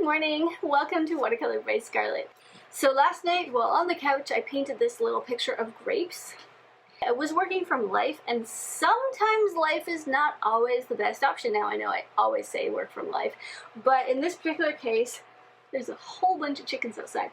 morning! Welcome to Watercolor by Scarlett. So last night, while on the couch, I painted this little picture of grapes. I was working from life, and sometimes life is not always the best option. Now, I know I always say work from life, but in this particular case, there's a whole bunch of chickens outside.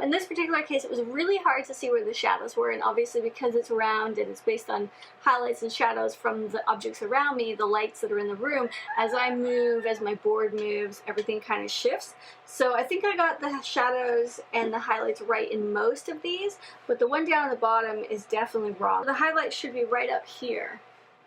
In this particular case, it was really hard to see where the shadows were, and obviously because it's round and it's based on highlights and shadows from the objects around me, the lights that are in the room, as I move, as my board moves, everything kind of shifts. So I think I got the shadows and the highlights right in most of these, but the one down at the bottom is definitely wrong. The highlights should be right up here.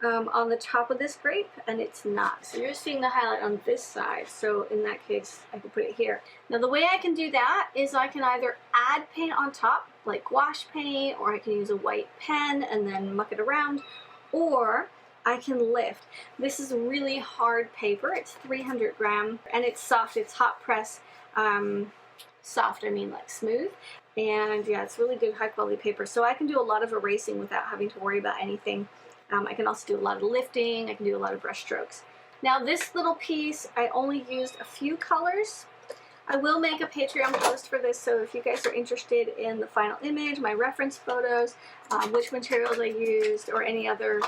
On the top of this grape, and it's not. So you're seeing the highlight on this side, so in that case I can put it here. Now the way I can do that is I can either add paint on top, like gouache paint, or I can use a white pen and then muck it around, or I can lift. This is really hard paper, it's 300 gram, and it's soft, it's hot press. Soft, I mean like smooth. And yeah, it's really good high quality paper, so I can do a lot of erasing without having to worry about anything. I can also do a lot of lifting, I can do a lot of brush strokes. Now this little piece, I only used a few colors. I will make a Patreon post for this, so if you guys are interested in the final image, my reference photos, which materials I used, or any other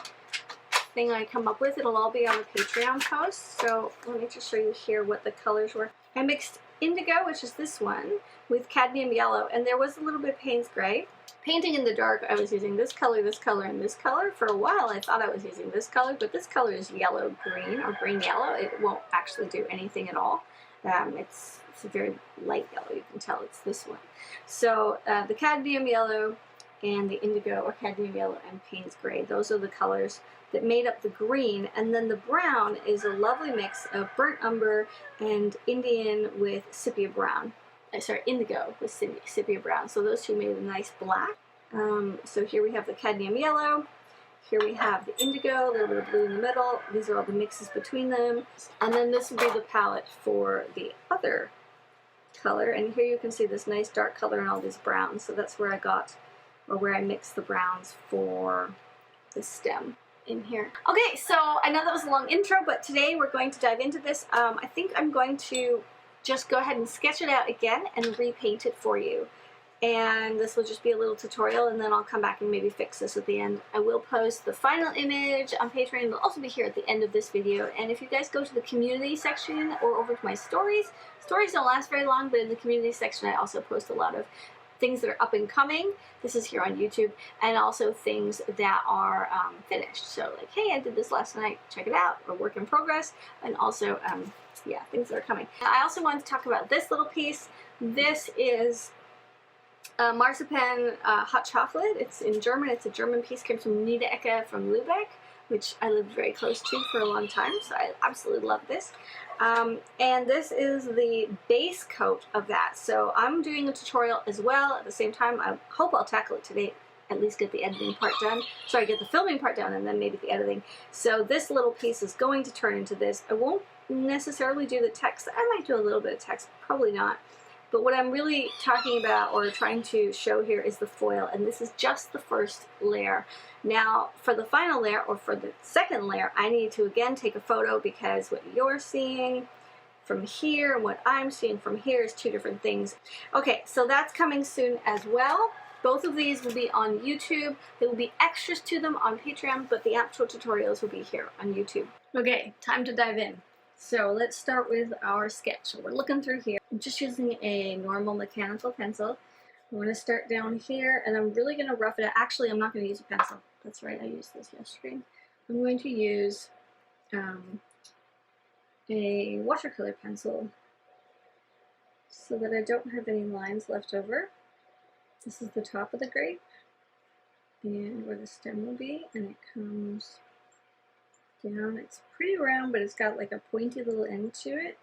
thing I come up with, it'll all be on the Patreon post. So let me just show you here what the colors were. I mixed indigo, which is this one, with cadmium yellow, and there was a little bit of Payne's gray. Painting in the dark, I was using this color, and this color. For a while, I thought I was using this color, but this color is yellow-green, or green-yellow. It won't actually do anything at all. It's a very light yellow. You can tell it's this one. So the cadmium yellow and the indigo, or cadmium yellow and Payne's gray, those are the colors that made up the green, and then the brown is a lovely mix of burnt umber and Indian with sepia brown. Sorry, indigo with sepia brown. So those two made a nice black. So here we have the cadmium yellow. Here we have the indigo, a little bit of blue in the middle. These are all the mixes between them. And then this would be the palette for the other color. And here you can see this nice dark color and all these browns. So that's where I got, or where I mixed the browns for the stem in here. Okay, so I know that was a long intro, but today we're going to dive into this. I think I'm going to just go ahead and sketch it out again and repaint it for you. And this will just be a little tutorial, and then I'll come back and maybe fix this at the end. I will post the final image on Patreon. It'll also be here at the end of this video. And if you guys go to the community section or over to my stories don't last very long, but in the community section I also post a lot of things that are up and coming. This is here on YouTube, and also things that are finished. So like, hey, I did this last night, check it out, or work in progress, and also yeah, things that are coming. I also wanted to talk about this little piece. This is marzipan hot chocolate. It's in German. It's a German piece. Came from Nida Ecke from Lübeck, which I lived very close to for a long time, so I absolutely love this. And this is the base coat of that. So I'm doing a tutorial as well at the same time. I hope I'll tackle it today, at least get the editing part done. Sorry, get the filming part done, and then maybe the editing. So this little piece is going to turn into this. I won't necessarily do the text. I might do a little bit of text, probably not. But what I'm really talking about or trying to show here is the foil, and this is just the first layer. Now, for the final layer, or for the second layer, I need to again take a photo, because what you're seeing from here and what I'm seeing from here is two different things. Okay, so that's coming soon as well. Both of these will be on YouTube. There will be extras to them on Patreon, but the actual tutorials will be here on YouTube. Okay, time to dive in. So let's start with our sketch. So we're looking through here. I'm just using a normal mechanical pencil. I'm going to start down here, and I'm really going to rough it out. Actually, I'm not going to use a pencil. That's right, I used this yesterday. I'm going to use a watercolor pencil so that I don't have any lines left over. This is the top of the grape, and where the stem will be, and it comes down. It's pretty round, but it's got like a pointy little end to it.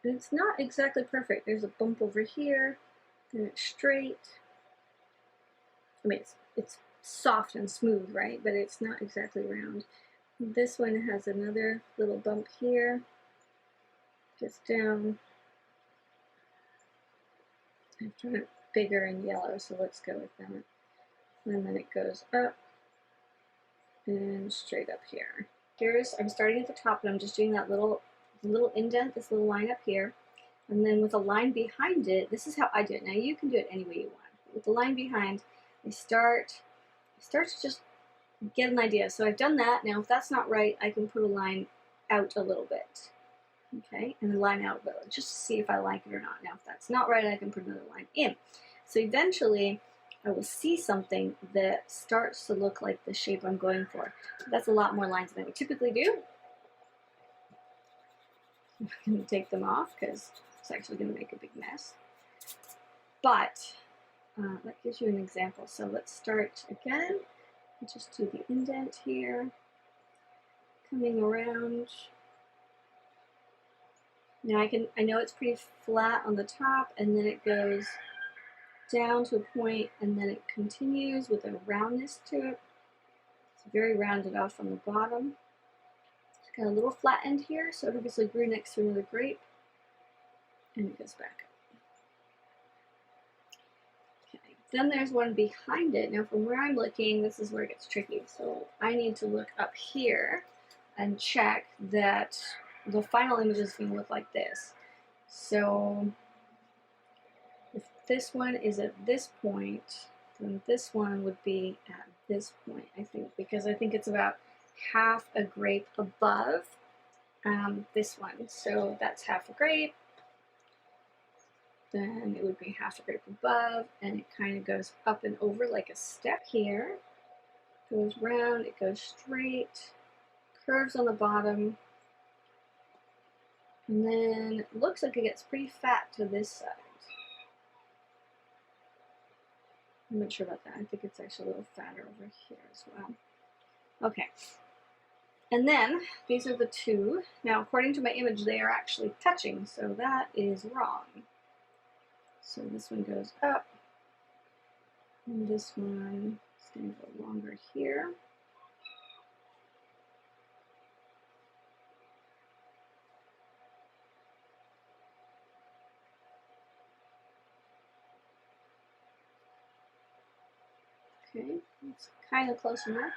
And it's not exactly perfect. There's a bump over here, and it's straight. I mean, it's soft and smooth, right? But it's not exactly round. This one has another little bump here. Gets down. I've drawn it bigger and yellow, so let's go with that. And then it goes up and straight up here. I'm starting at the top, and I'm just doing that little indent, this little line up here. And then with a line behind it, this is how I do it. Now you can do it any way you want. With the line behind, I start to just get an idea. So I've done that. Now if that's not right, I can put a line out a little bit. Okay, and then line out a bit, just to see if I like it or not. Now if that's not right, I can put another line in. So eventually, I will see something that starts to look like the shape I'm going for. That's a lot more lines than I would typically do. I'm going to take them off because it's actually going to make a big mess. But that gives you an example. So let's start again. Just do the indent here, coming around. Now I know it's pretty flat on the top, and then it goes down to a point, and then it continues with a roundness to it. It's very rounded off on the bottom. It's got a little flat end here, so it obviously grew next to another grape, and it goes back up. Okay, then there's one behind it. Now from where I'm looking, this is where it gets tricky. So I need to look up here and check that the final image is going to look like this. So if this one is at this point, then this one would be at this point, I think, because I think it's about half a grape above this one. So that's half a grape. Then it would be half a grape above, and it kind of goes up and over like a step here. Goes round, it goes straight, curves on the bottom, and then it looks like it gets pretty fat to this side. I'm not sure about that. I think it's actually a little fatter over here as well. Okay. And then these are the two. Now, according to my image, they are actually touching, so that is wrong. So this one goes up, and this one is going to go longer here. Okay, it's kind of close enough.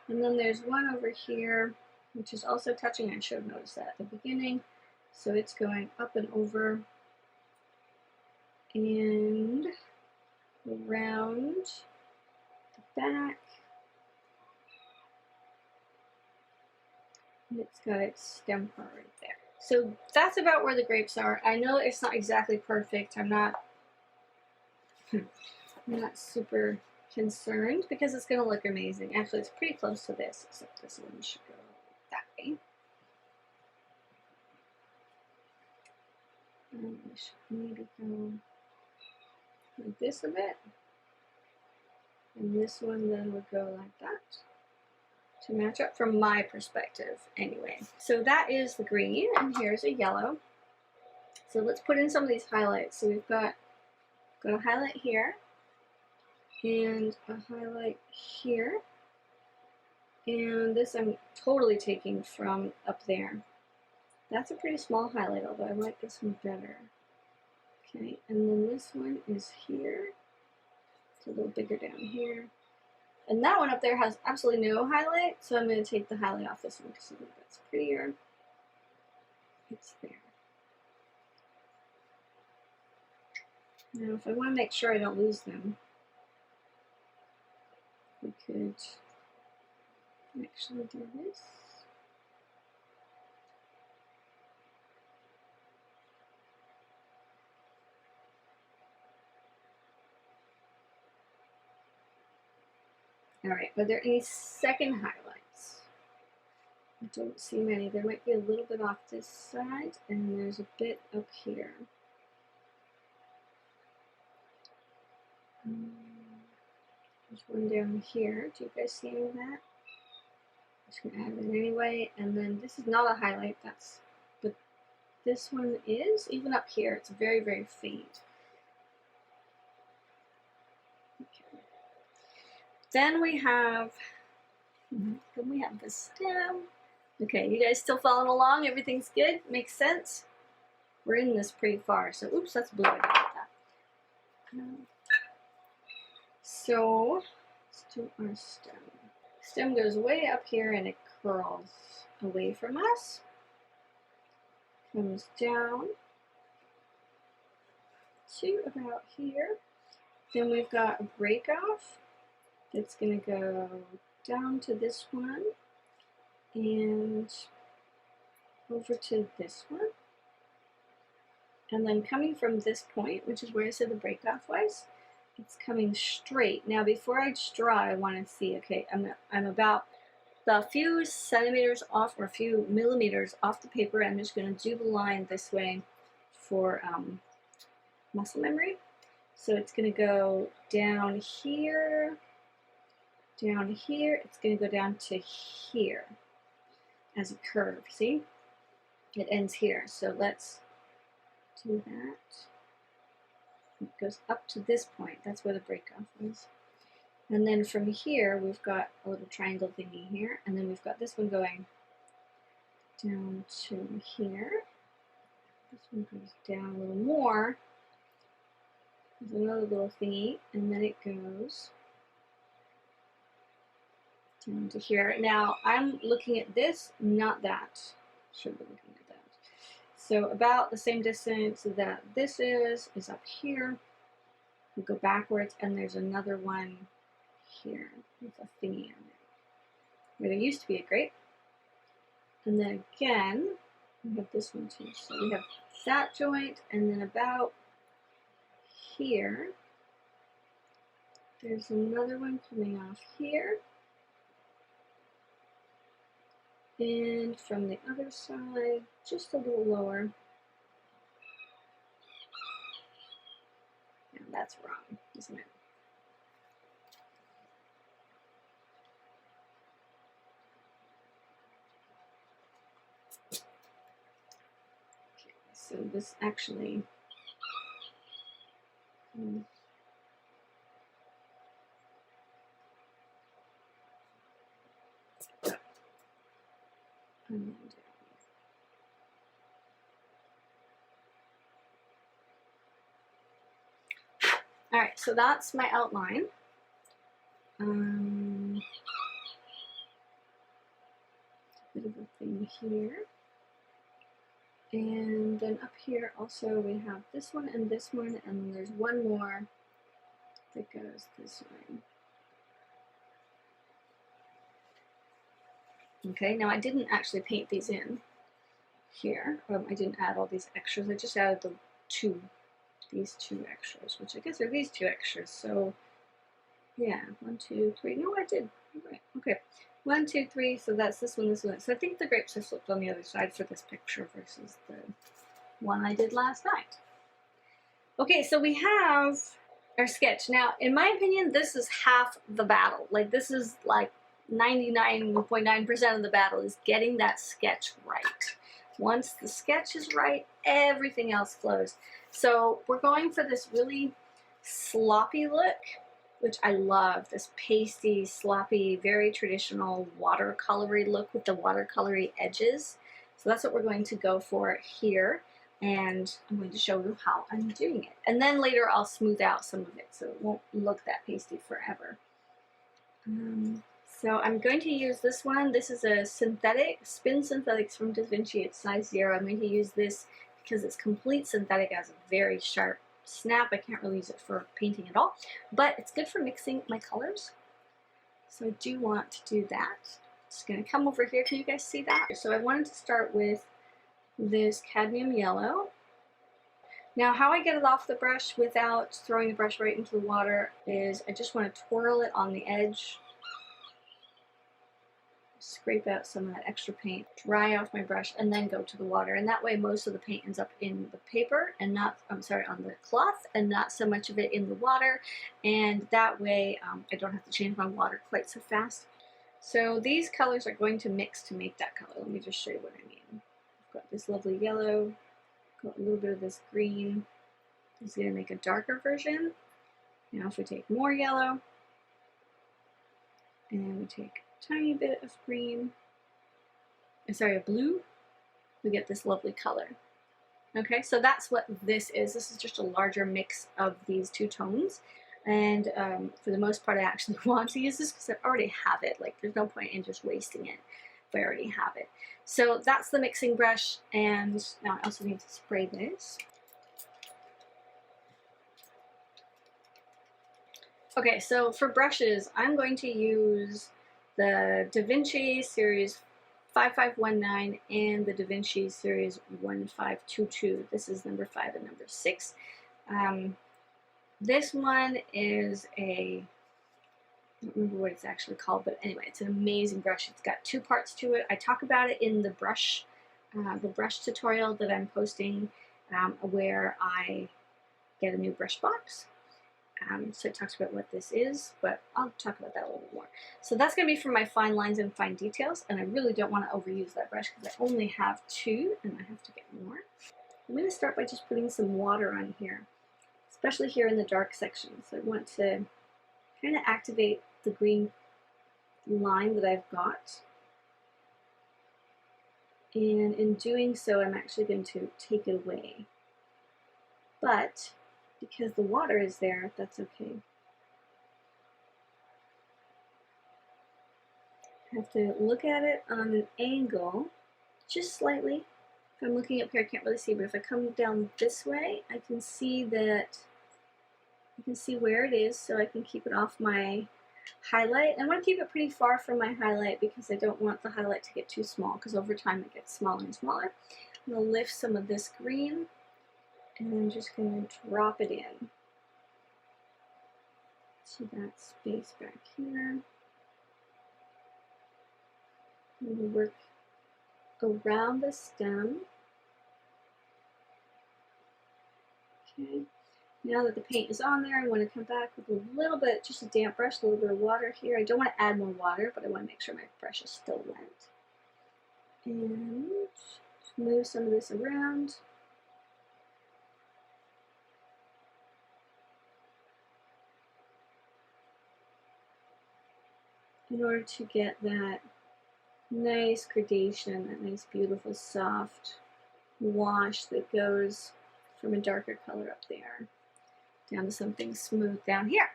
And then there's one over here, which is also touching. I should have noticed that at the beginning. So it's going up and over and around the back. And it's got its stem part right there. So that's about where the grapes are. I know it's not exactly perfect. I'm not super concerned because it's going to look amazing. Actually, it's pretty close to this, except this one should go that way. And we should maybe go like this a bit. And this one then would go like that to match up from my perspective anyway. So that is the green, and here's a yellow. So let's put in some of these highlights. So we've got a highlight here, and a highlight here, and this I'm totally taking from up there. That's a pretty small highlight, although I like this one better. Okay, and then this one is here. It's a little bigger down here. And that one up there has absolutely no highlight, so I'm going to take the highlight off this one because I think that's prettier. It's there. Now if I want to make sure I don't lose them, we could actually do this. Alright, are there any second highlights? I don't see many. There might be a little bit off this side, and there's a bit up here. There's one down here. Do you guys see any of that? I'm just going to add it in anyway. And then this is not a highlight, but this one is. Even up here, it's very, very faint. Okay. Then we have the stem. Okay, you guys still following along? Everything's good? Makes sense? We're in this pretty far. So, oops, that's blue. I got that. So, let's do our stem. Stem goes way up here and it curls away from us. Comes down. to about here. Then we've got a break off that's going to go down to this one and over to this one. And then coming from this point, which is where I said the break off was, it's coming straight. Now before I draw, I want to see, okay, I'm about a few centimeters off or a few millimeters off the paper. I'm just going to do the line this way for muscle memory. So it's going to go down here, it's going to go down to here as a curve, see? It ends here, so let's do that. It goes up to this point, that's where the break off is. And then from here, we've got a little triangle thingy here, and then we've got this one going down to here. This one goes down a little more. There's another little thingy, and then it goes down to here. Now, I'm looking at this, not that. Should be looking at that. So about the same distance that this is up here. We go backwards, and there's another one here with a thingy on it, where there used to be a grape. And then again, we have this one too. So we have that joint, and then about here, there's another one coming off here. And from the other side, just a little lower. Yeah, that's wrong, isn't it? Okay, so this actually all right, so that's my outline. Bit of a thing here. And then up here also we have this one, and then there's one more that goes this way. Okay, now I didn't actually paint these in here. I didn't add all these extras. I just added these two extras, which I guess are these two extras. So yeah, 1, 2, 3. No, I did. Right. Okay, 1, 2, 3. So that's this one, this one. So I think the grapes are flipped on the other side for this picture versus the one I did last night. Okay, so we have our sketch. Now, in my opinion, this is half the battle. Like, this is like 99.9% of the battle is getting that sketch right. Once the sketch is right, everything else flows. So we're going for this really sloppy look, which I love, this pasty, sloppy, very traditional watercolory look with the watercolory edges. So that's what we're going to go for here, and I'm going to show you how I'm doing it. And then later I'll smooth out some of it so it won't look that pasty forever. So I'm going to use this one. This is a synthetic, Spin Synthetics from Da Vinci. It's size 0. I'm going to use this because it's complete synthetic. It has a very sharp snap. I can't really use it for painting at all, but it's good for mixing my colors. So I do want to do that. Just going to come over here. Can you guys see that? So I wanted to start with this cadmium yellow. Now how I get it off the brush without throwing the brush right into the water is I just want to twirl it on the edge, scrape out some of that extra paint, dry off my brush, and then go to the water. And that way most of the paint ends up in the paper and not, on the cloth, and not so much of it in the water. And that way I don't have to change my water quite so fast. So these colors are going to mix to make that color. Let me just show you what I mean. I've got this lovely yellow, got a little bit of this green. This is going to make a darker version. Now if we take more yellow, and we take tiny bit of green, of blue, we get this lovely color. Okay, so that's what this is. This is just a larger mix of these two tones. And for the most part, I actually want to use this because I already have it. Like, there's no point in just wasting it if I already have it. So that's the mixing brush, and now I also need to spray this. Okay, so for brushes, I'm going to use the Da Vinci Series 5519 and the Da Vinci Series 1522. This is number 5 and number 6. This one is a, I don't remember what it's actually called, but anyway, it's an amazing brush. It's got 2 parts to it. I talk about it in the brush tutorial that I'm posting, where I get a new brush box. So it talks about what this is, but I'll talk about that a little bit more. So that's going to be for my fine lines and fine details, and I really don't want to overuse that brush because I only have 2 and I have to get more. I'm going to start by just putting some water on here, especially here in the dark section. So I want to kind of activate the green line that I've got. And in doing so, I'm actually going to take it away. But because the water is there, that's okay. I have to look at it on an angle, just slightly. If I'm looking up here, I can't really see, but if I come down this way, I can see that, I can see where it is, so I can keep it off my highlight. I want to keep it pretty far from my highlight because I don't want the highlight to get too small, because over time it gets smaller and smaller. I'm going to lift some of this green, and I'm just going to drop it in to that space back here. I'm going to work around the stem. Okay. Now that the paint is on there, I want to come back with a little bit, just a damp brush, a little bit of water here. I don't want to add more water, but I want to make sure my brush is still wet. And just move some of this around. In order to get that nice gradation, that nice beautiful soft wash that goes from a darker color up there down to something smooth down here.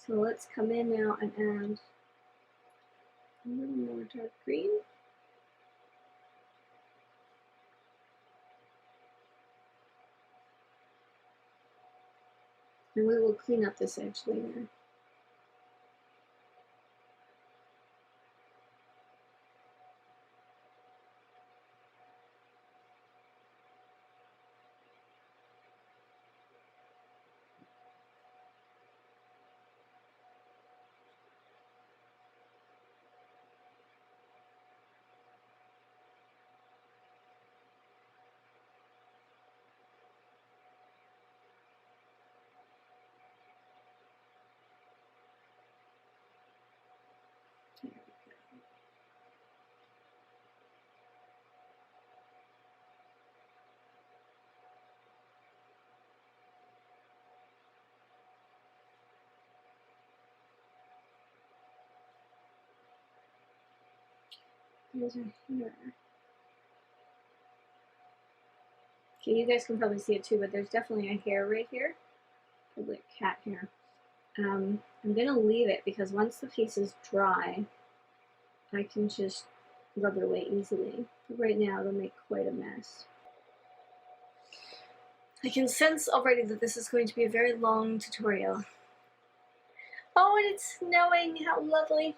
So let's come in now and add a little more dark green. And we will clean up this edge later. Those are here. Okay, you guys can probably see it too, but there's definitely a hair right here, probably a cat hair. I'm going to leave it because once the piece is dry, I can just rub it away easily. But right now, it'll make quite a mess. I can sense already that this is going to be a very long tutorial. Oh, and it's snowing! How lovely!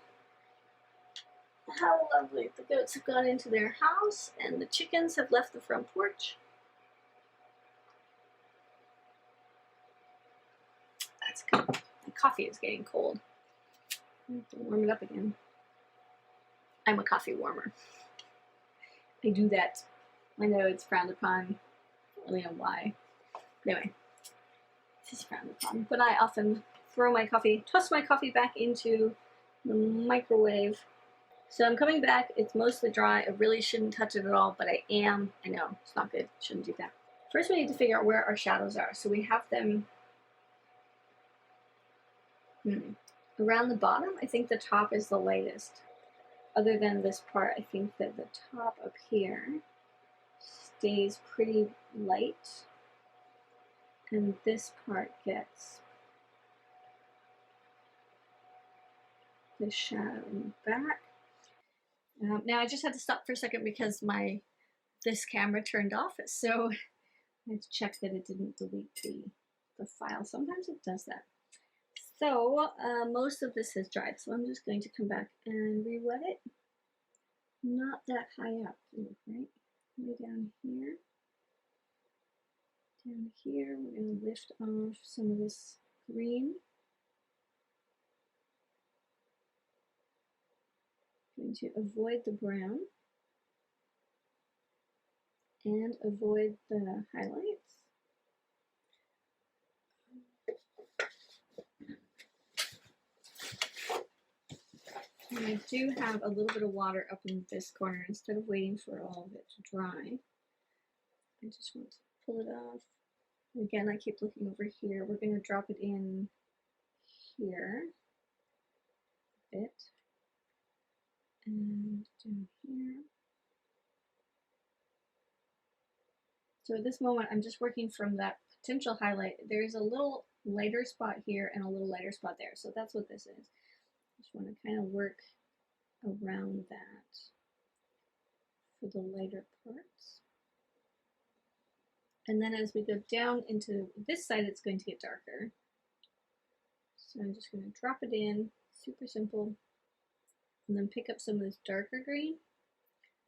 How lovely. The goats have gone into their house and the chickens have left the front porch. That's good. My coffee is getting cold. I have to warm it up again. I'm a coffee warmer. I do that. I know it's frowned upon. I don't really know why. Anyway, this is frowned upon. But I often toss my coffee back into the microwave. So I'm coming back, it's mostly dry, I really shouldn't touch it at all, but I am. I know, it's not good, shouldn't do that. First we need to figure out where our shadows are. So we have them around the bottom. I think the top is the lightest. Other than this part, I think that the top up here stays pretty light. And this part gets the shadow in the back. Now I just had to stop for a second because this camera turned off, so I had to check that it didn't delete the file. Sometimes it does that. So most of this has dried, so I'm just going to come back and re-wet it. Not that high up, right? Way down here. Down here, we're going to lift off some of this green. I'm going to avoid the brown and avoid the highlights. And I do have a little bit of water up in this corner. Instead of waiting for all of it to dry, I just want to pull it off. And again, I keep looking over here. We're going to drop it in here a bit. And down here. So at this moment, I'm just working from that potential highlight. There's a little lighter spot here and a little lighter spot there. So that's what this is. Just want to kind of work around that for the lighter parts. And then as we go down into this side, it's going to get darker. So I'm just going to drop it in, super simple, and then pick up some of this darker green.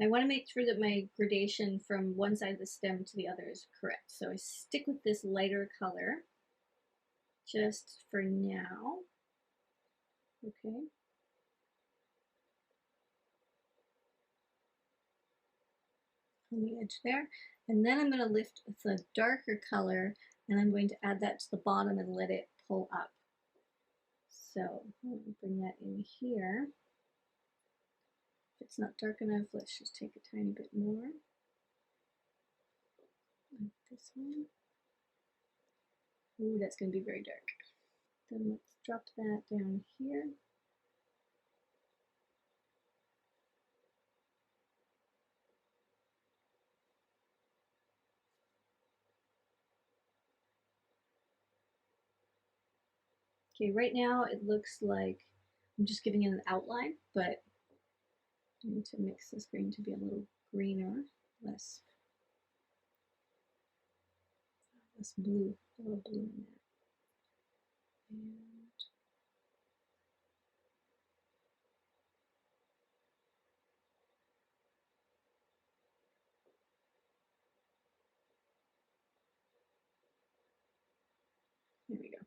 I want to make sure that my gradation from one side of the stem to the other is correct. So I stick with this lighter color just for now. Okay. On the edge there. And then I'm going to lift the darker color and I'm going to add that to the bottom and let it pull up. So I'm going to bring that in here. If it's not dark enough, let's just take a tiny bit more. Like this one. Ooh, that's going to be very dark. Then let's drop that down here. Okay, right now it looks like I'm just giving it an outline, but I need to mix this green to be a little greener, less blue, a little blue in there. And there we go.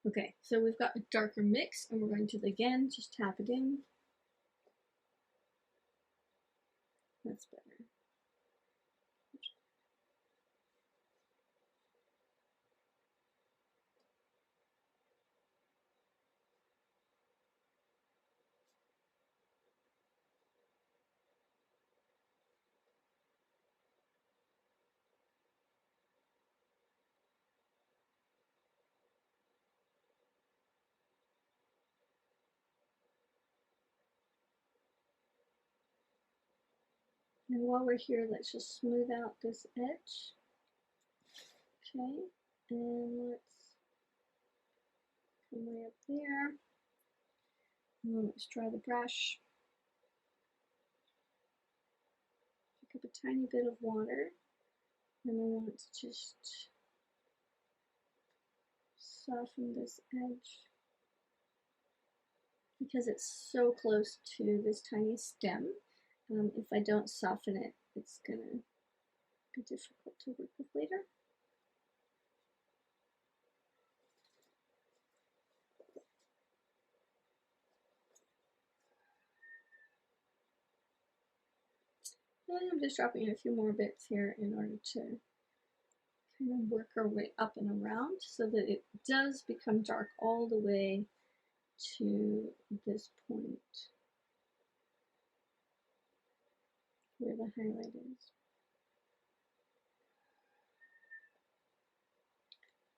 Okay, so we've got a darker mix, and we're going to, again, just tap it in. That's better. And while we're here, let's just smooth out this edge. Okay, and let's come way up there. And then let's dry the brush. Pick up a tiny bit of water, and I want to just soften this edge because it's so close to this tiny stem. If I don't soften it, it's gonna be difficult to work with later. And I'm just dropping in a few more bits here in order to kind of work our way up and around so that it does become dark all the way to this point where the highlight is.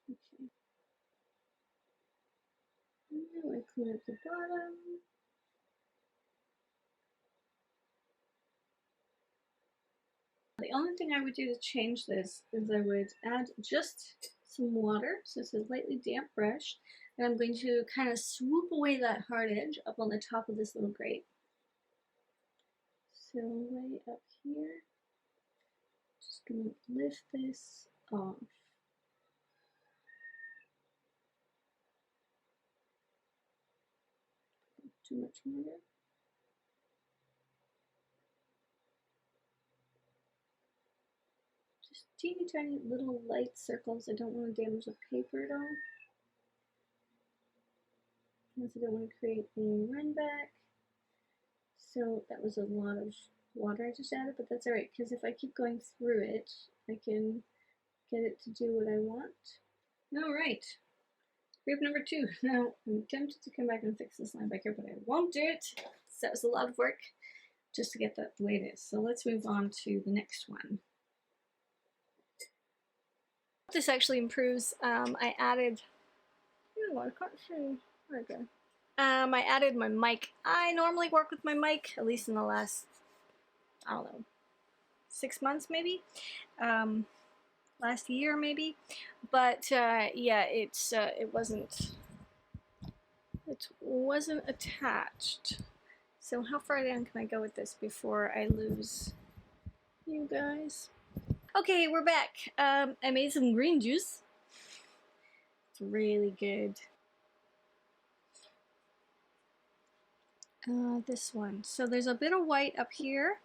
Okay. Now I clean up the bottom. The only thing I would do to change this is I would add just some water, so it's a lightly damp brush, and I'm going to kind of swoop away that hard edge up on the top of this little grape. So way up here, just going to lift this off. too much more there. Just teeny tiny little light circles. I don't want to damage the paper at all. Because I don't want to create any run back. So that was a lot of water I just added, but that's alright, because if I keep going through it, I can get it to do what I want. Alright, group number 2. Now, I'm tempted to come back and fix this line back here, but I won't do it. So that was a lot of work just to get that the way it is. So let's move on to the next one. This actually improves. I added, I can't see. Okay. I added my mic. I normally work with my mic, at least in the last, I don't know, 6 months maybe, last year maybe, but yeah, it wasn't attached. So how far down can I go with this before I lose you guys? Okay, we're back. I made some green juice. It's really good. This one. So there's a bit of white up here.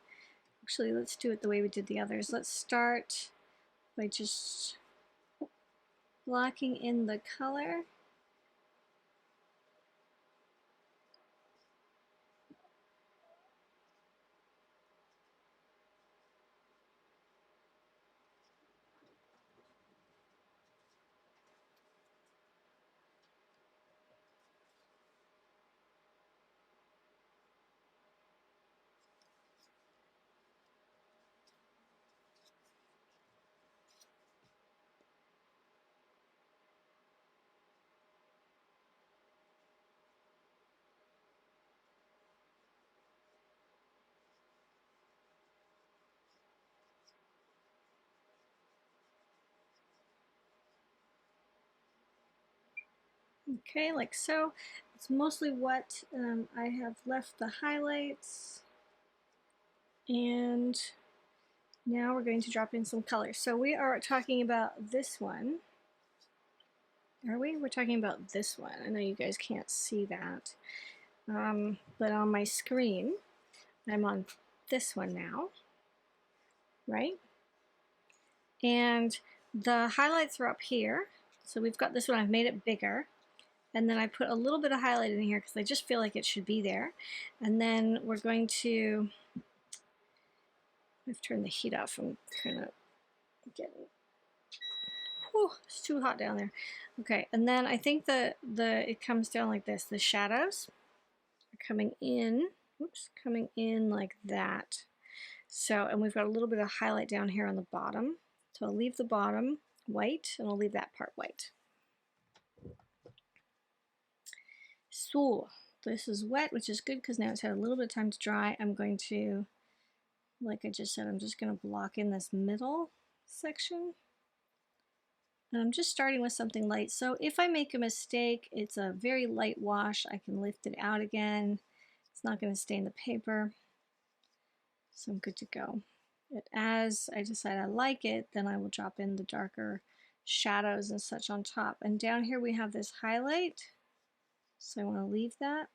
Actually, let's do it the way we did the others. Let's start by just blocking in the color. Okay, like so. It's mostly what I have left the highlights. And now we're going to drop in some color. So we are talking about this one. Are we? We're talking about this one. I know you guys can't see that. But on my screen, I'm on this one now, right? And the highlights are up here. So we've got this one, I've made it bigger. And then I put a little bit of highlight in here because I just feel like it should be there. And then we're going to, I've turned the heat off. I'm kind of getting, whew, it's too hot down there. Okay, and then I think it comes down like this. The shadows are coming in, oops, coming in like that. So, and we've got a little bit of highlight down here on the bottom. So I'll leave the bottom white and I'll leave that part white. So this is wet, which is good because now it's had a little bit of time to dry. I'm going to, like I just said, I'm just going to block in this middle section. And I'm just starting with something light. So if I make a mistake, it's a very light wash. I can lift it out again. It's not going to stain the paper. So I'm good to go. But as I decide I like it, then I will drop in the darker shadows and such on top. And down here we have this highlight. So I want to leave that.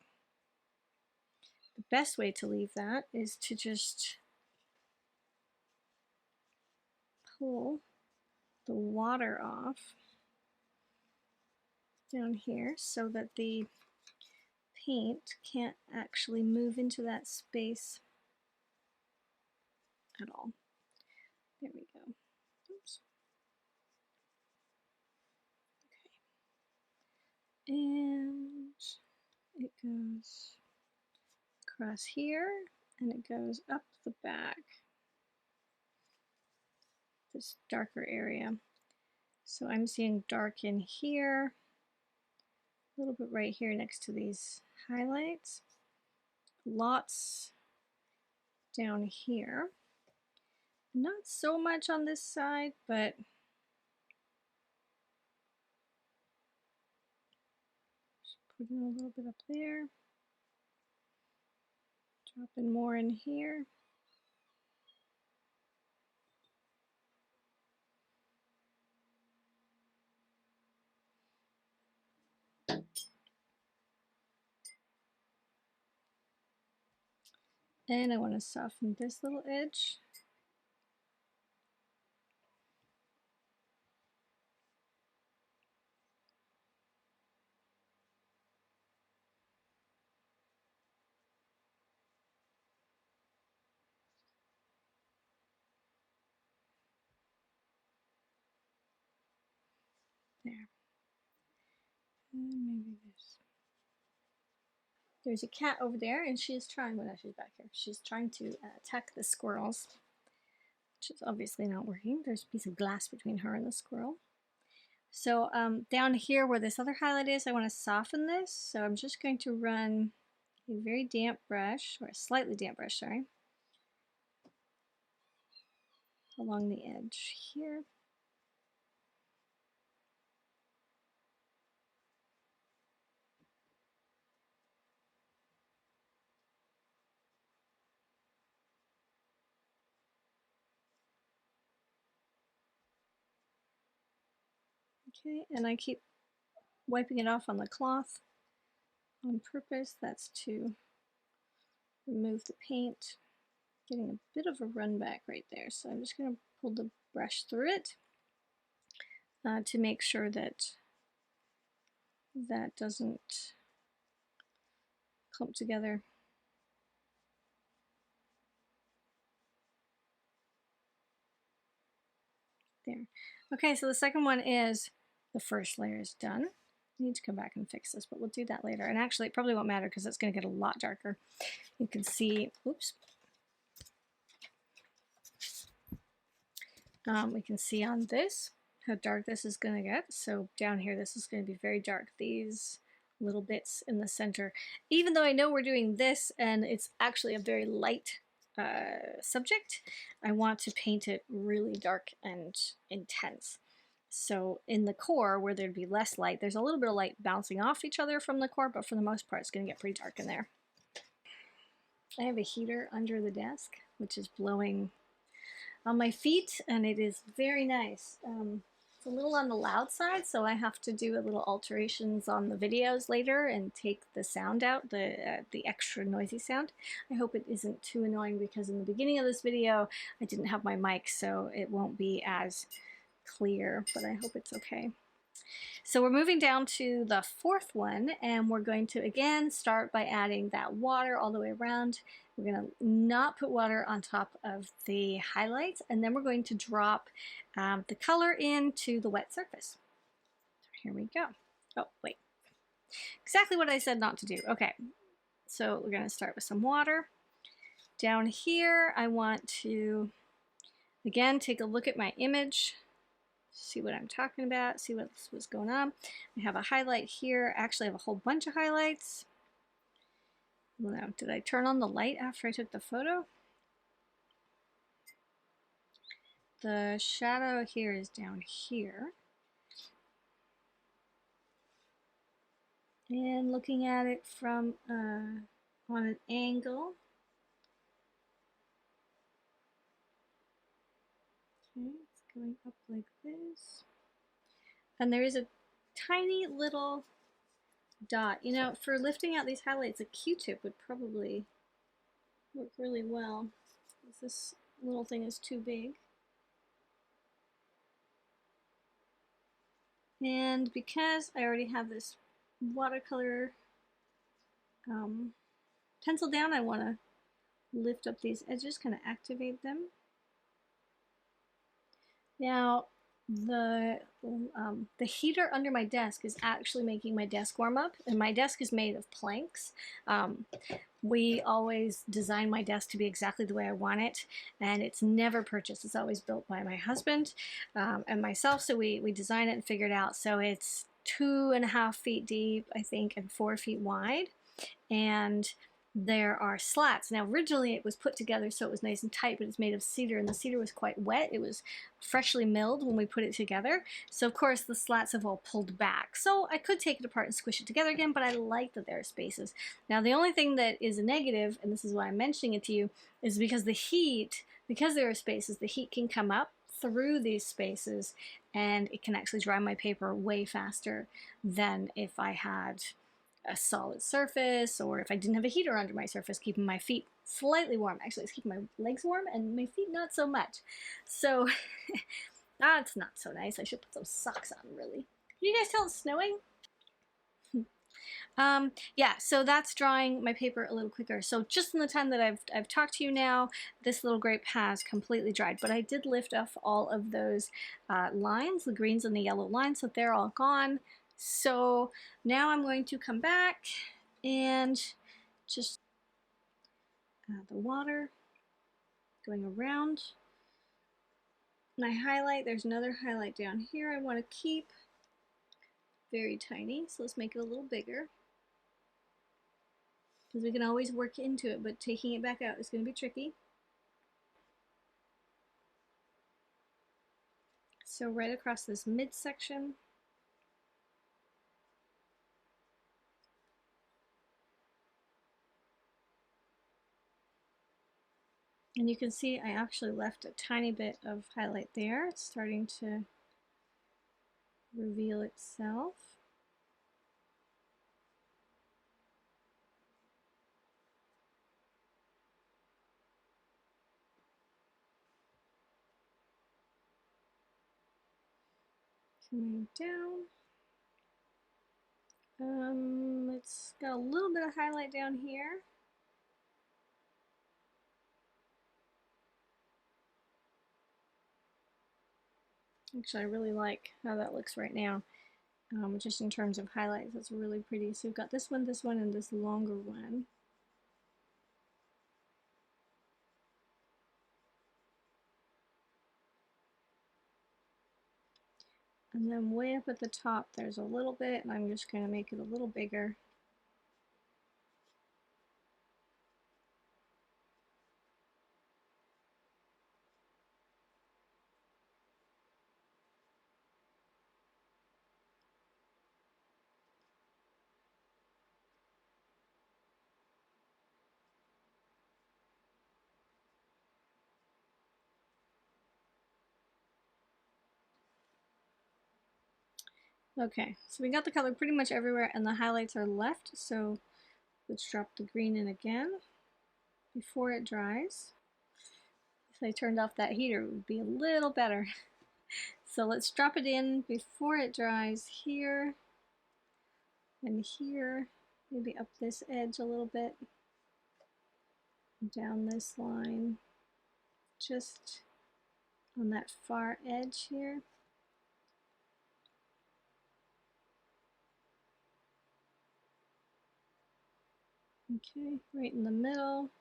The best way to leave that is to just pull the water off down here so that the paint can't actually move into that space at all. There we go. Oops. Okay. And it goes across here and it goes up the back, this darker area. So I'm seeing dark in here, a little bit right here next to these highlights, lots down here, not so much on this side, but just putting a little bit up there, dropping more in here. And I want to soften this little edge. There. And maybe this. There's a cat over there, and she's trying, well, no, she's back here. She's trying to attack the squirrels, which is obviously not working. There's a piece of glass between her and the squirrel. So down here where this other highlight is, I want to soften this. So I'm just going to run a very damp brush, or a slightly damp brush, sorry, along the edge here. Okay, and I keep wiping it off on the cloth on purpose. That's to remove the paint. Getting a bit of a run back right there, so I'm just going to pull the brush through it to make sure that that doesn't clump together. There. Okay, so the second one is the first layer is done. I need to come back and fix this, but we'll do that later. And actually, it probably won't matter because it's going to get a lot darker. You can see, oops. We can see on this how dark this is going to get. So down here, this is going to be very dark. These little bits in the center. Even though I know we're doing this and it's actually a very light subject, I want to paint it really dark and intense. So in the core, where there'd be less light, there's a little bit of light bouncing off each other from the core, but for the most part, it's going to get pretty dark in there. I have a heater under the desk, which is blowing on my feet, and it is very nice. It's a little on the loud side, so I have to do a little alterations on the videos later and take the sound out, the extra noisy sound. I hope it isn't too annoying because in the beginning of this video, I didn't have my mic, so it won't be as clear, but I hope it's okay. So we're moving down to the fourth one, and we're going to again start by adding that water all the way around. We're going to not put water on top of the highlights, and then we're going to drop the color into the wet surface. Here we go. Oh, wait. Exactly what I said not to do. Okay, so we're going to start with some water. Down here, I want to, again, take a look at my image. See what I'm talking about, see what's going on. I have a highlight here. Actually, I have a whole bunch of highlights. Now, did I turn on the light after I took the photo? The shadow here is down here. And looking at it from on an angle. Okay, it's going up like this. And there is a tiny little dot. You know, for lifting out these highlights, a Q-tip would probably work really well. This little thing is too big. And because I already have this watercolor pencil down, I want to lift up these edges, kind of activate them. Now, the heater under my desk is actually making my desk warm up, and my desk is made of planks. We always design my desk to be exactly the way I want it, and it's never purchased. It's always built by my husband and myself, so we design it and figure it out. So it's 2.5 feet deep, I think, and 4 feet wide, and there are slats. Now originally it was put together so it was nice and tight, but it's made of cedar, and the cedar was quite wet. It was freshly milled when we put it together, so of course the slats have all pulled back. So I could take it apart and squish it together again, but I like that there are spaces. Now the only thing that is a negative, and this is why I'm mentioning it to you, is because the heat, because there are spaces, the heat can come up through these spaces and it can actually dry my paper way faster than if I had a solid surface, or if I didn't have a heater under my surface, keeping my feet slightly warm. Actually, it's keeping my legs warm and my feet not so much. So that's not so nice. I should put some socks on, really. Can you guys tell it's snowing? Yeah, so that's drying my paper a little quicker. So just in the time that I've talked to you now, this little grape has completely dried. But I did lift off all of those lines, the greens and the yellow lines, so they're all gone. So now I'm going to come back and just add the water going around. My highlight, there's another highlight down here I want to keep. Very tiny, so let's make it a little bigger. Because we can always work into it, but taking it back out is going to be tricky. So right across this midsection. And you can see I actually left a tiny bit of highlight there. It's starting to reveal itself. Coming down. It's got a little bit of highlight down here. Actually, I really like how that looks right now. Just in terms of highlights, that's really pretty. So we've got this one, and this longer one. And then way up at the top, there's a little bit, and I'm just going to make it a little bigger. Okay, so we got the color pretty much everywhere, and the highlights are left, so let's drop the green in again before it dries. If I turned off that heater, it would be a little better. So let's drop it in before it dries here and here, maybe up this edge a little bit, down this line, just on that far edge here. Okay, right in the middle.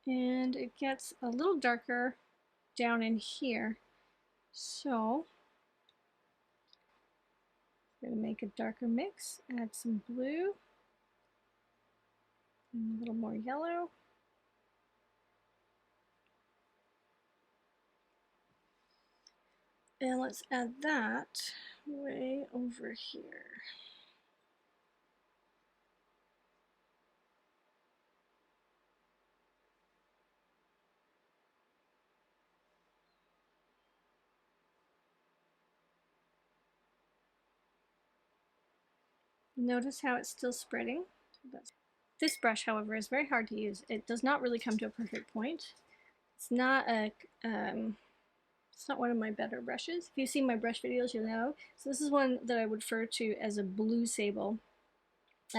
And it gets a little darker down in here. So I'm going to make a darker mix, add some blue, and a little more yellow. And let's add that way over here. Notice how it's still spreading. This brush, however, is very hard to use. It does not really come to a perfect point. It's not a it's not one of my better brushes. If you've seen my brush videos, you'll know. So this is one that I would refer to as a blue sable.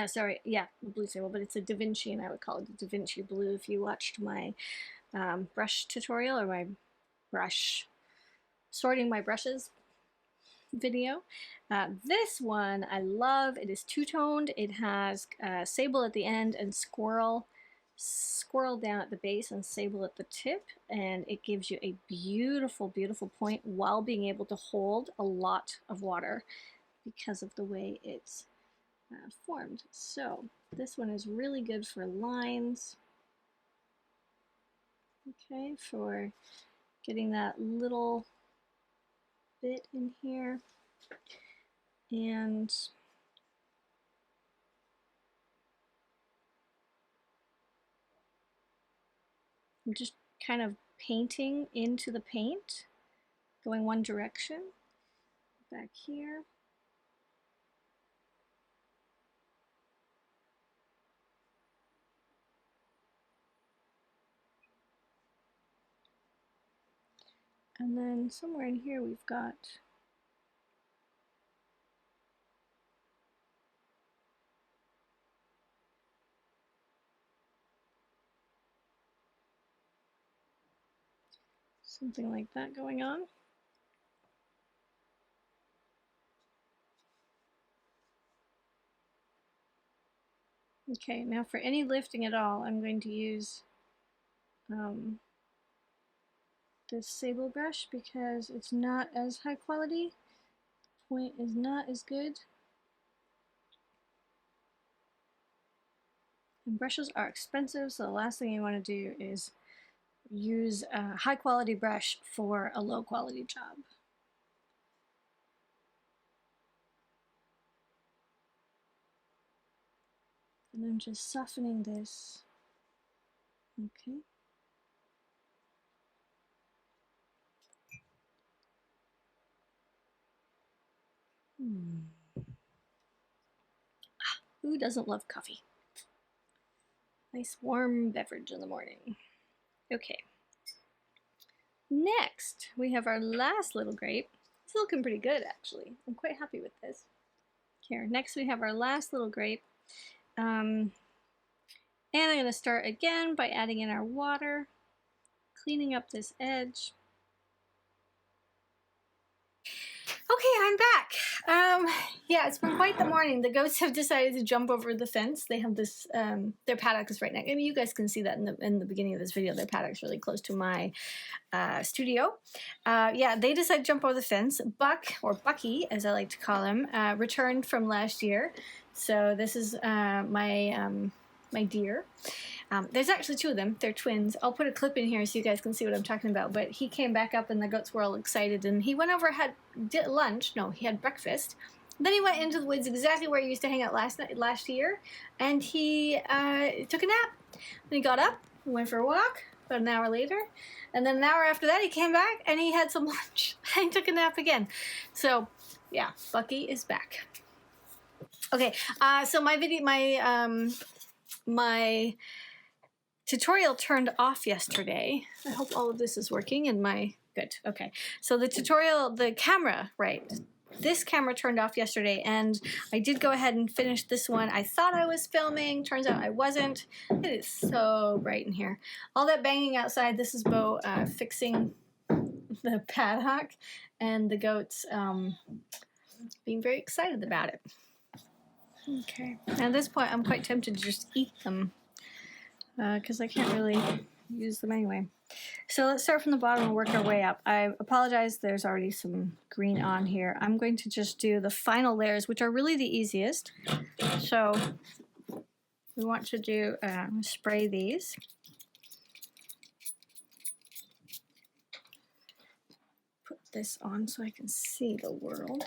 Sorry, yeah, blue sable, but it's a Da Vinci, and I would call it a Da Vinci blue if you watched my brush tutorial, or my brush sorting my brushes video. This one I love. It is two-toned. It has sable at the end and squirrel down at the base and sable at the tip, and it gives you a beautiful, beautiful point while being able to hold a lot of water because of the way it's formed. So this one is really good for lines. Okay, for getting that little bit in here. And I'm just kind of painting into the paint, going one direction. Back here. And then somewhere in here we've got something like that going on. Okay, now for any lifting at all, I'm going to use this sable brush because it's not as high quality. Point is not as good. And brushes are expensive, so the last thing you want to do is use a high quality brush for a low quality job. And I'm just softening this. Okay. Who doesn't love coffee? Nice warm beverage in the morning. Okay. Next, we have our last little grape. It's looking pretty good, actually. I'm quite happy with this. Here, next we have our last little grape. And I'm going to start again by adding in our water, cleaning up this edge. Okay, I'm back. Yeah, it's been quite the morning. The goats have decided to jump over the fence. They have this, their paddock is right next. I mean, you guys can see that in the beginning of this video. Their paddock's really close to my studio. Yeah, they decided to jump over the fence. Buck, or Bucky, as I like to call him, returned from last year. So this is my deer. There's actually two of them. They're twins. I'll put a clip in here so you guys can see what I'm talking about. But he came back up and the goats were all excited. And he went over, had lunch. No, he had breakfast. Then he went into the woods exactly where he used to hang out last year. And he took a nap. Then he got up, went for a walk about an hour later. And then an hour after that, he came back and he had some lunch. And he took a nap again. So, yeah, Bucky is back. Okay, so my tutorial turned off yesterday. I hope all of this is working and good, okay. So the camera, right, this camera turned off yesterday and I did go ahead and finish this one. I thought I was filming, turns out I wasn't. It is so bright in here. All that banging outside, this is Bo fixing the paddock and the goats being very excited about it. Okay, at this point I'm quite tempted to just eat them because I can't really use them anyway. So let's start from the bottom and work our way up. I apologize, there's already some green on here. I'm going to just do the final layers, which are really the easiest. So we want to do spray these. Put this on so I can see the world.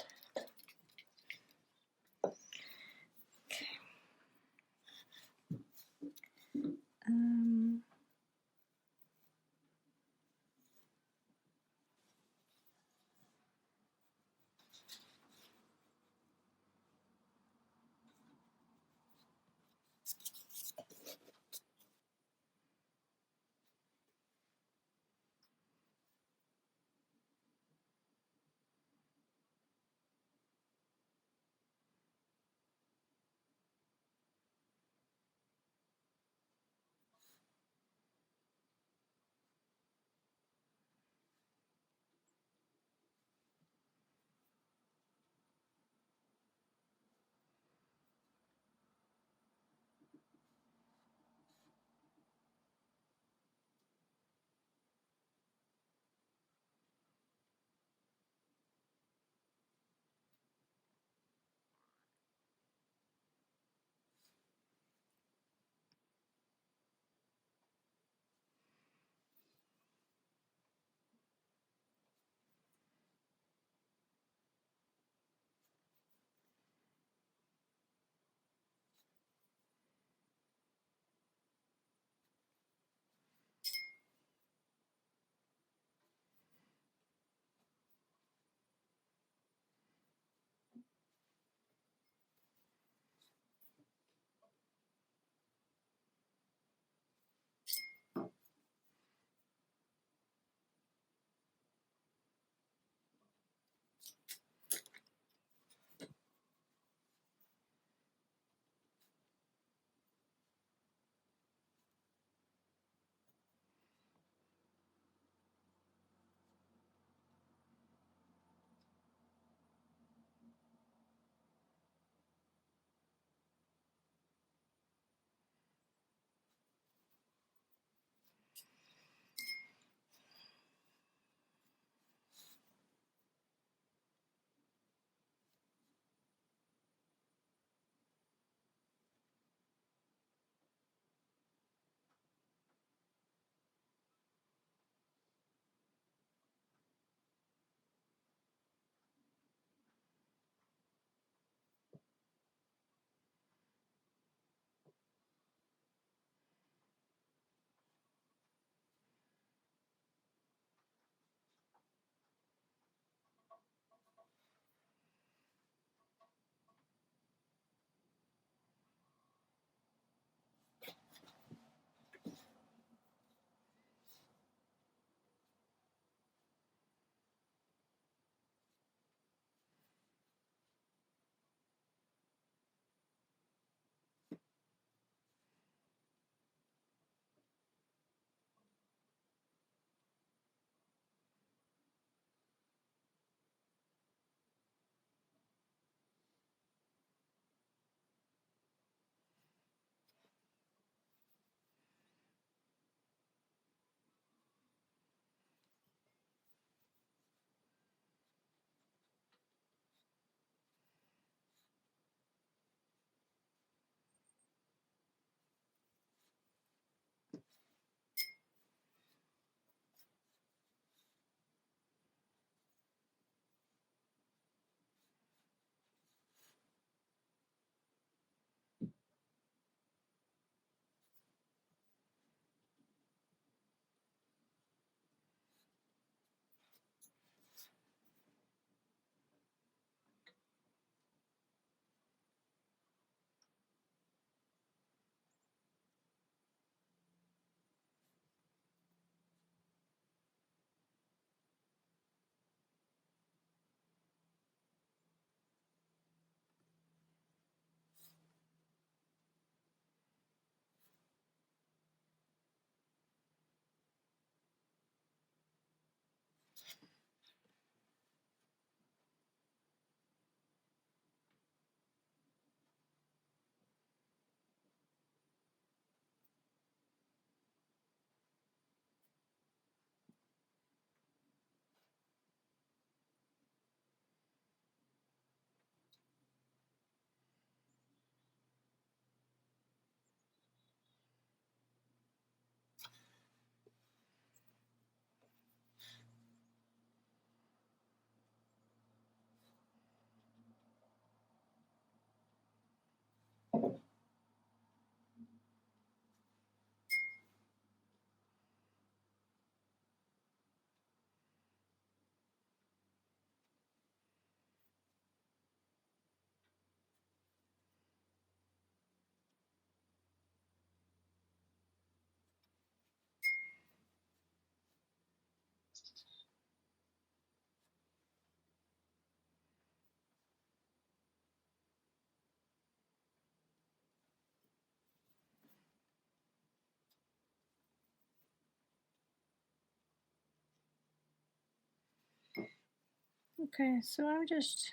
Okay, so I'm just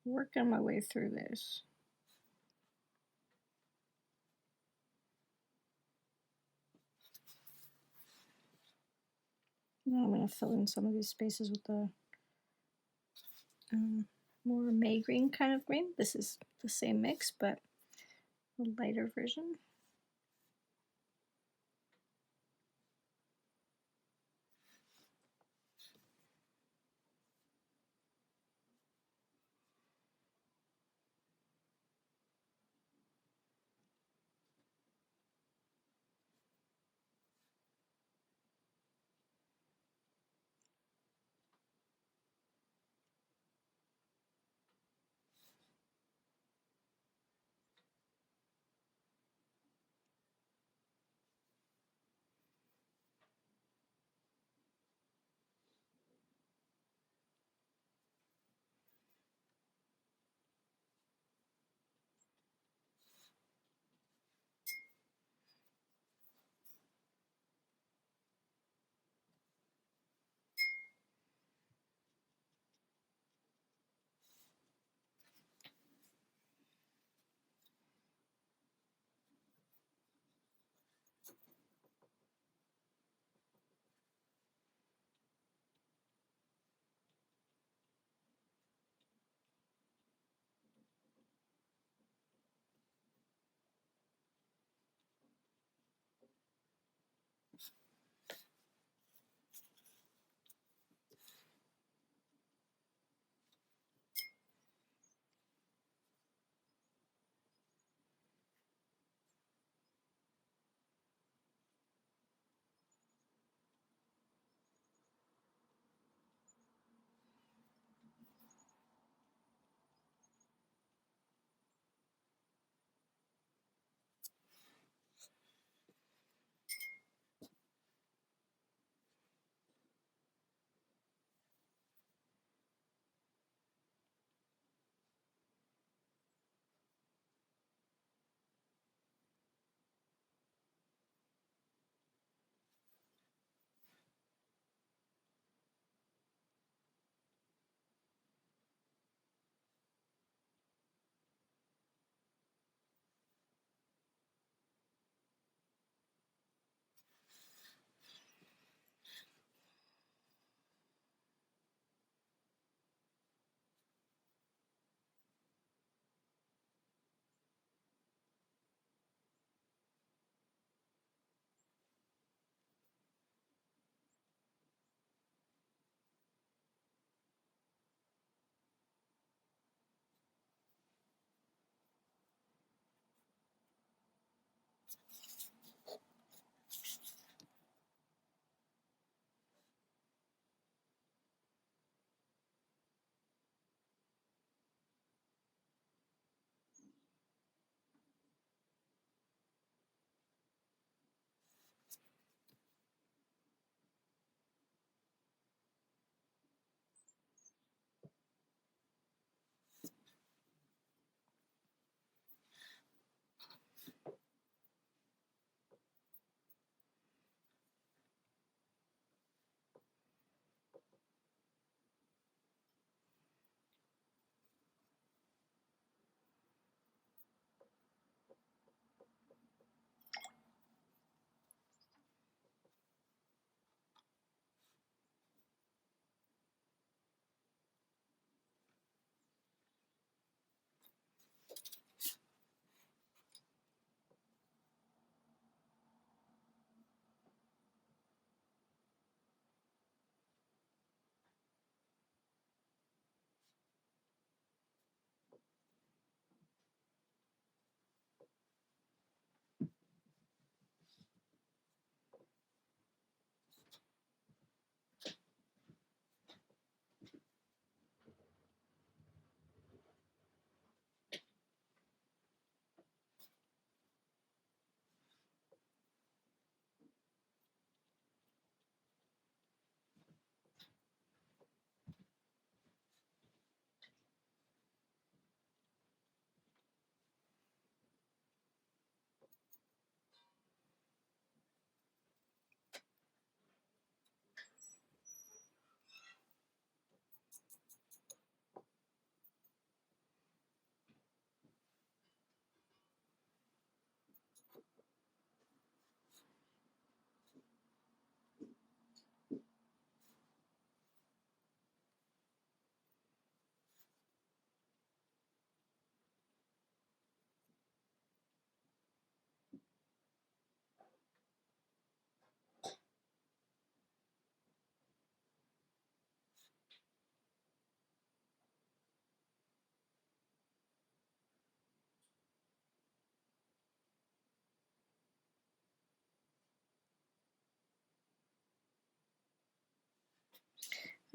working my way through this. Now I'm going to fill in some of these spaces with the more May green kind of green. This is the same mix, but a lighter version.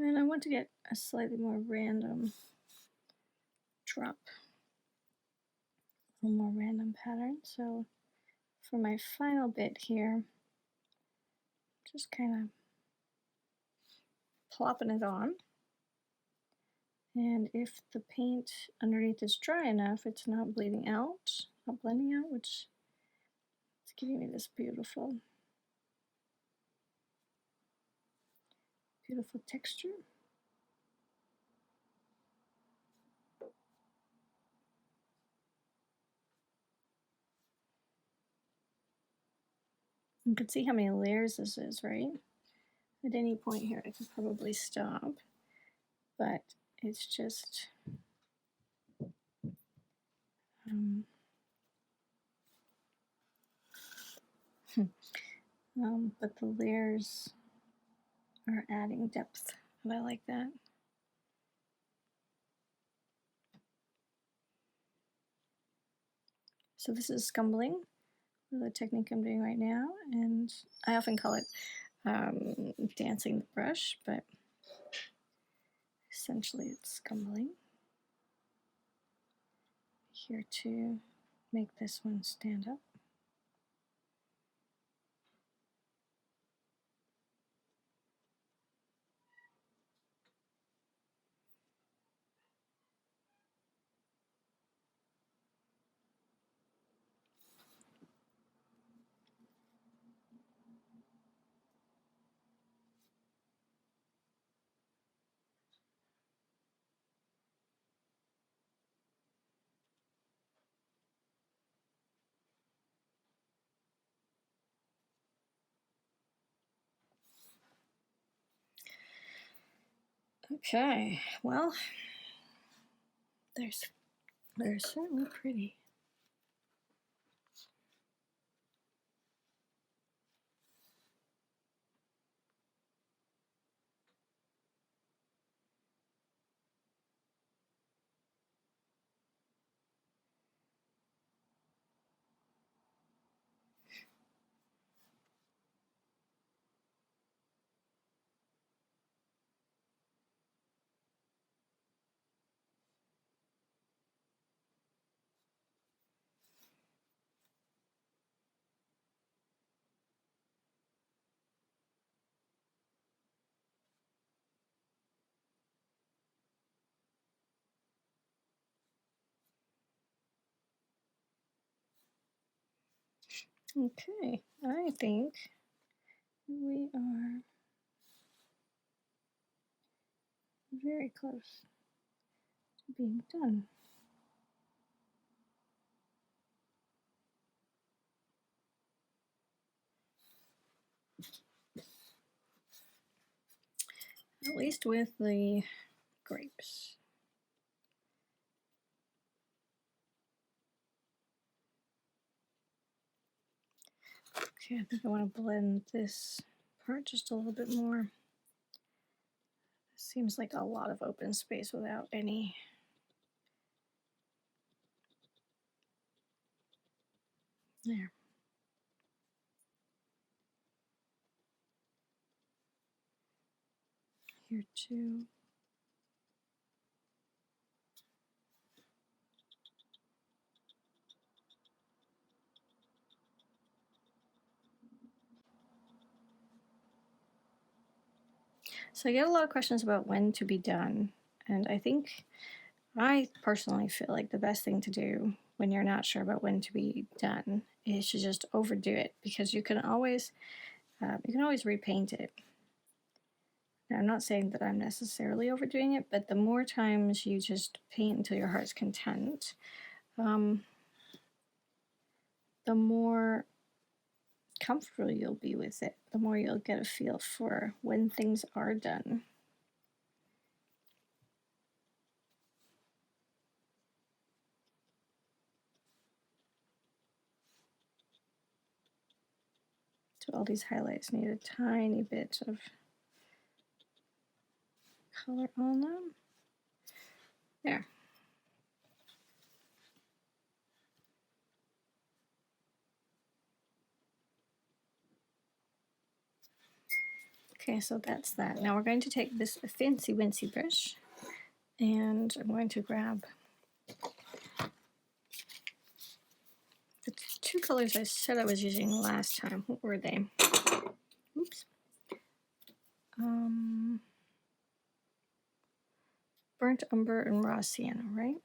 And I want to get a slightly more random drop, a little more random pattern. So for my final bit here, just kind of plopping it on. And if the paint underneath is dry enough, it's not bleeding out, not blending out, which is giving me this beautiful, beautiful texture. You can see how many layers this is, right? At any point here, I could probably stop, but it's just but the layers are adding depth, and I like that. So this is Scumbling, the technique I'm doing right now, and I often call it dancing the brush, but essentially it's Scumbling. Here to make this one stand up. Okay, well, they're certainly pretty. Okay, I think we are very close to being done. At least with the grapes. Okay, I think I want to blend this part just a little bit more. Seems like a lot of open space without any. There. Here too. So I get a lot of questions about when to be done, and I personally feel like the best thing to do when you're not sure about when to be done is to just overdo it, because you can always repaint it. Now, I'm not saying that I'm necessarily overdoing it, but the more times you just paint until your heart's content, the more comfortable you'll be with it, the more you'll get a feel for when things are done. So all these highlights need a tiny bit of color on them. There. Okay, so that's that. Now we're going to take this fancy wincy brush and I'm going to grab the two colors I said I was using last time. What were they? Oops. Burnt umber and raw sienna, right?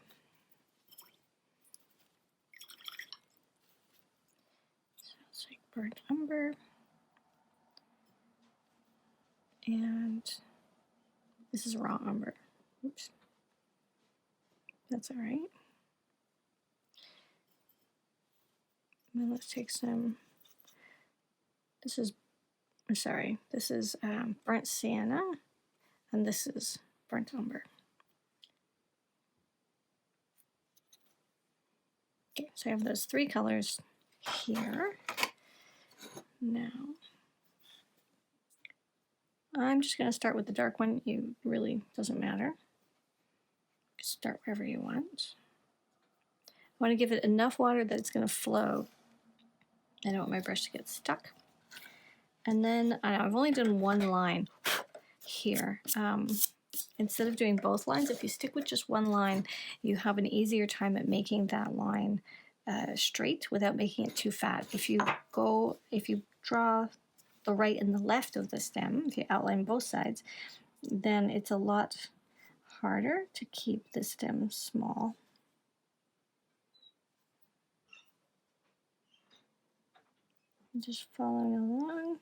So it's like burnt umber. And this is raw umber. Oops. That's all right. And then let's take some, this is burnt sienna, and this is burnt umber. Okay, so I have those three colors here. Now, I'm just going to start with the dark one. It really doesn't matter. Start wherever you want. I want to give it enough water that it's going to flow. I don't want my brush to get stuck. And then I've only done one line here. Instead of doing both lines, if you stick with just one line, you have an easier time at making that line straight without making it too fat. If you draw the right and the left of the stem, if you outline both sides, then it's a lot harder to keep the stem small. Just following along.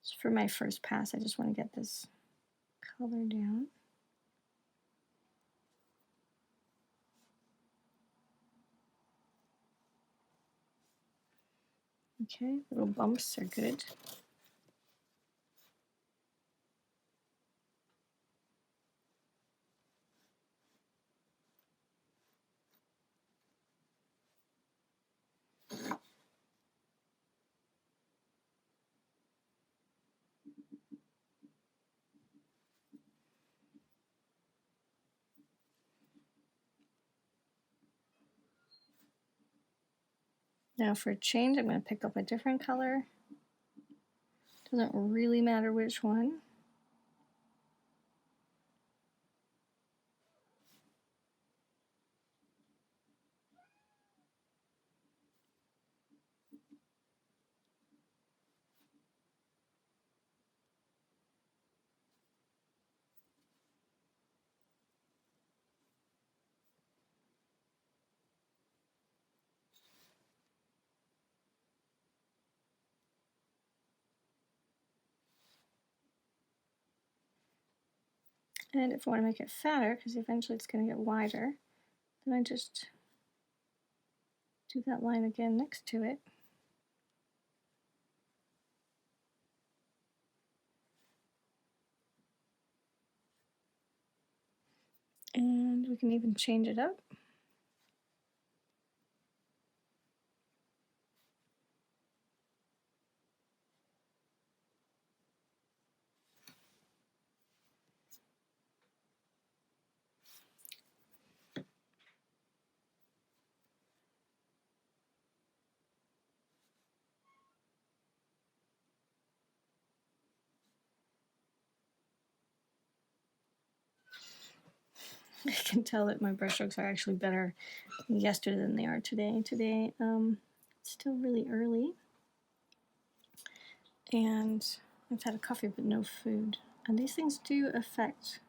So for my first pass, I just want to get this color down. Okay, little bumps are good. Now for a change, I'm going to pick up a different color. Doesn't really matter which one. And if I want to make it fatter, because eventually it's going to get wider, then I just do that line again next to it. And we can even change it up. I can tell that my brushstrokes are actually better yesterday than they are today. Today, it's still really early, and I've had a coffee but no food. And these things do affect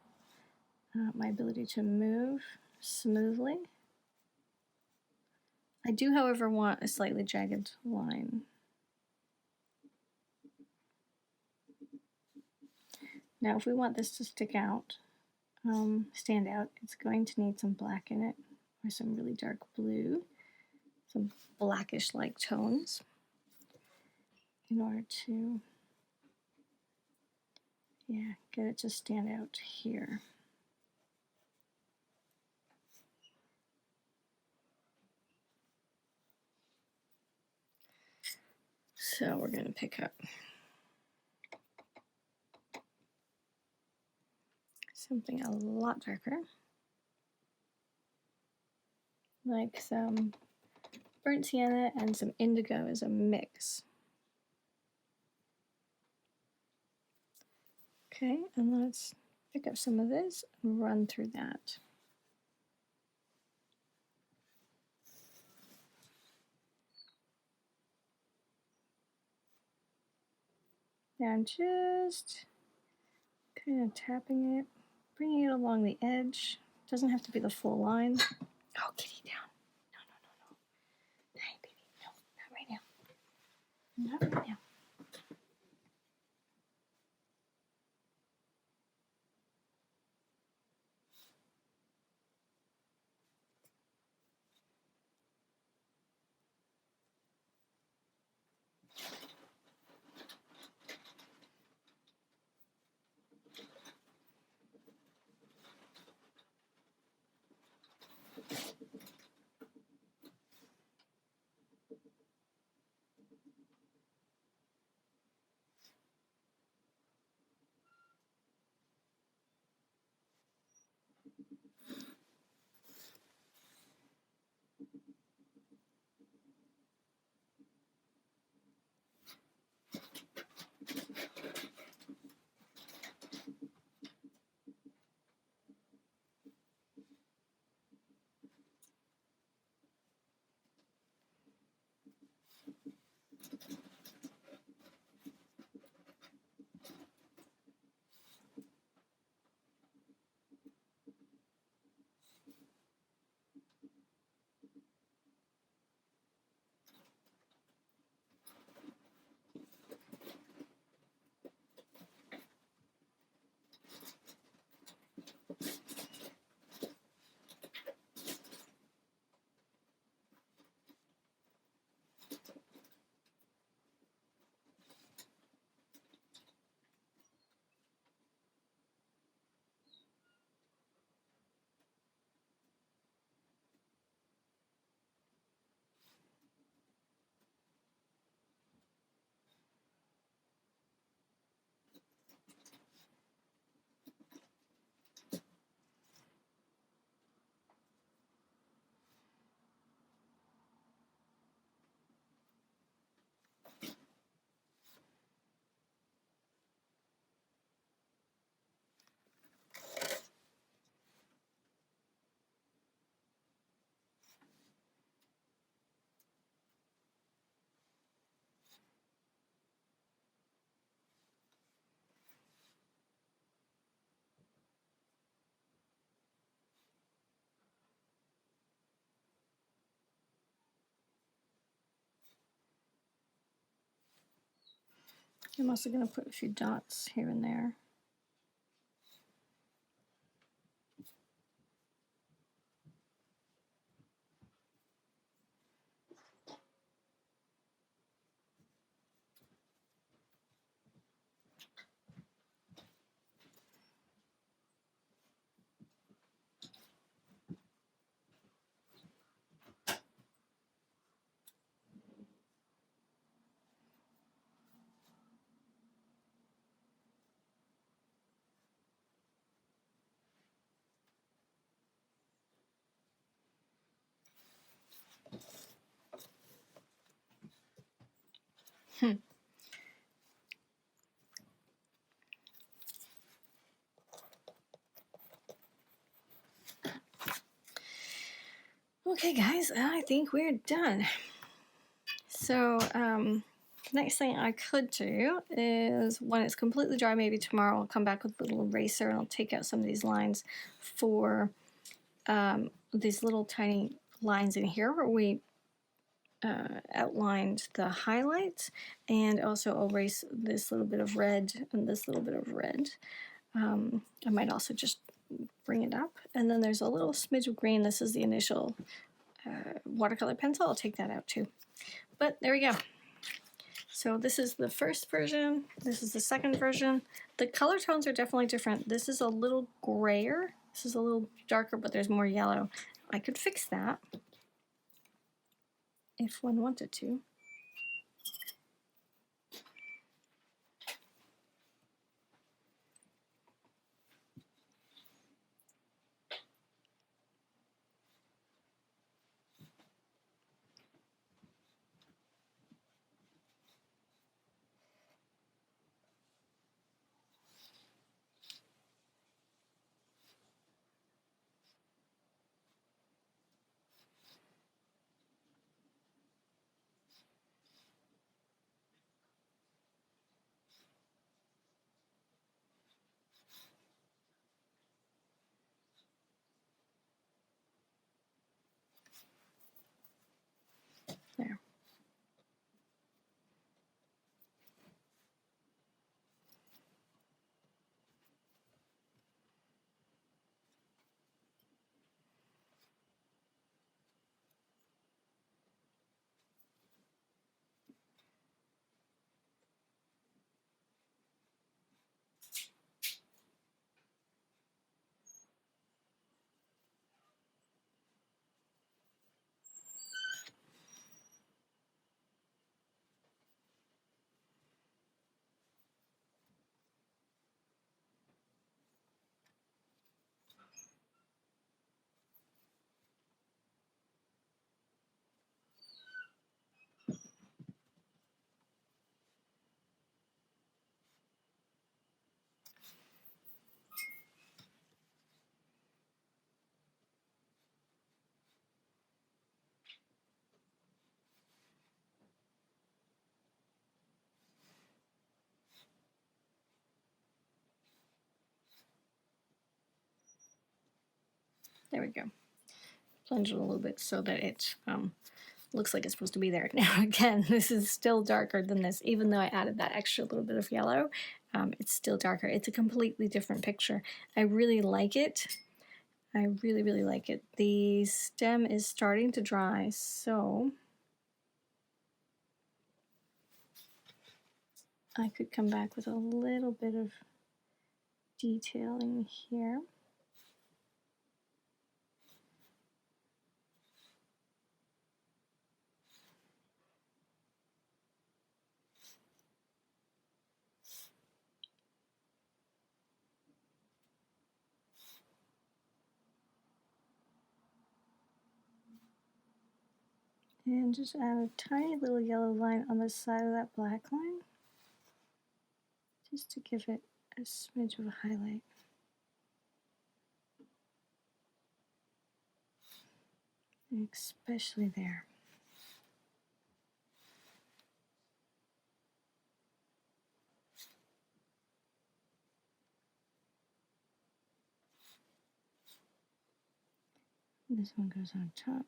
my ability to move smoothly. I do, however, want a slightly jagged line. Now, if we want this to stick out, stand out, it's going to need some black in it, or some really dark blue, some blackish-like tones, in order to, get it to stand out here. So we're going to pick up something a lot darker, like some burnt sienna and some indigo as a mix. Okay, and let's pick up some of this and run through that. And just kind of tapping it, bringing it along the edge. Doesn't have to be the full line. Oh, kitty down. No. Hey, baby. No, not right now. Not right now. I'm also going to put a few dots here and there. Okay, guys, I think we're done. So, next thing I could do is when it's completely dry, maybe tomorrow I'll come back with a little eraser and I'll take out some of these lines for these little tiny lines in here where we outlined the highlights, and also erase this little bit of red and this little bit of red. I might also just bring it up, and then there's a little smidge of green. This is the initial watercolor pencil. I'll take that out too. But there we go. So this is the first version. This is the second version. The color tones are definitely different. This is a little grayer. This is a little darker, but there's more yellow. I could fix that if one wanted to. There we go. Plunge it a little bit so that it looks like it's supposed to be there. Now again, this is still darker than this, even though I added that extra little bit of yellow. It's still darker. It's a completely different picture. I really like it. I really, really like it. The stem is starting to dry, so I could come back with a little bit of detailing here. And just add a tiny little yellow line on the side of that black line, just to give it a smidge of a highlight. Especially there. This one goes on top.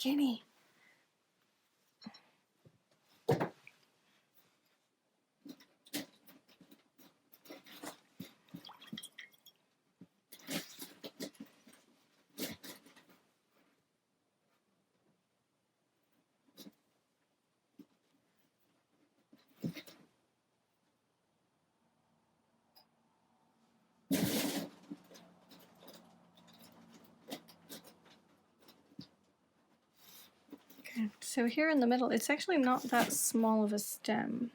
Kenny. Okay, so here in the middle, it's actually not that small of a stem.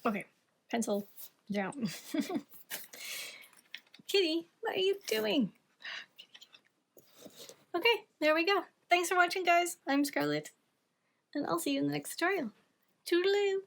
Okay, pencil down. Kitty, what are you doing? Okay, there we go. Thanks for watching, guys. I'm Scarlett, and I'll see you in the next tutorial. Toodaloo!